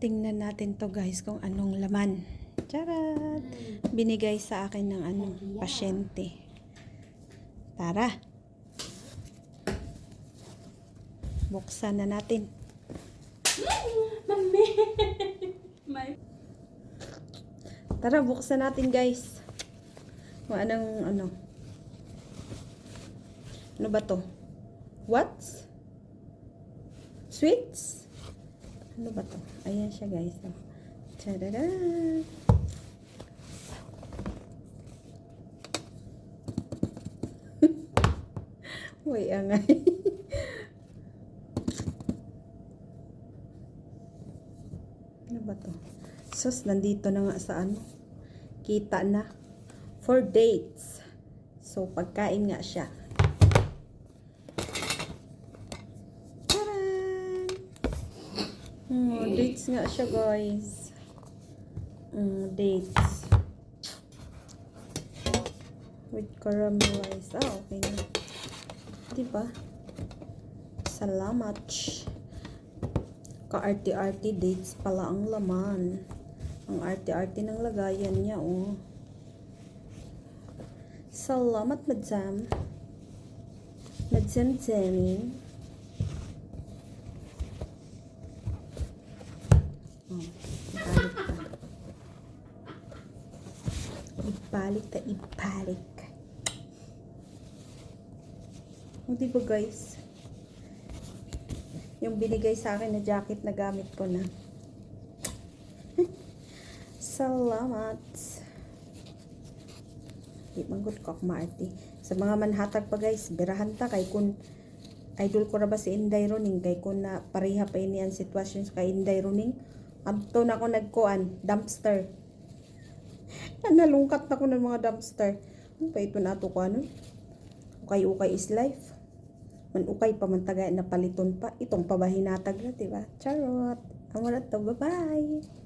Tingnan natin to guys kung anong laman. Charat! Binigay sa akin ng pasyente. Tara! Buksan na natin. Mami! Tara, buksan natin guys. Kung anong Ano ba to? What? Sweets? Ano ba to? Ayan siya guys. Tadada! Uy, angay. Ano ba to? Sus, nandito na nga sa kita na. For dates. So, pagkain nga siya. Taran! Dates nga siya, guys. Dates. With caramelized. Okay na. Diba? Salamat. Ka-arty-arty dates pala ang laman. Ang arty-arty ng lagayan niya, oh. Salamat, madam. Madam Demi. Oh, ibalik ka. Ibalik. O, diba guys? Yung binigay sa akin na jacket na gamit ko na. Salamat. Di manggut ko Marty. Sa mga manhatag pa guys, birahan ta kay kun idol ko ra ba si Inday Roning kay kun na pareha pa ini ang sitwasyon sa kay Inday Roning. Adto na ako nagkuan, dumpster. Nalungkat na ko ng mga dumpster. Ano pa ito na ato ko ano? Ukay-ukay is life. Man ukay pa man tagay na paliton pa. Itong pabahinatag na, diba? Charot. Ang wala to. Bye-bye.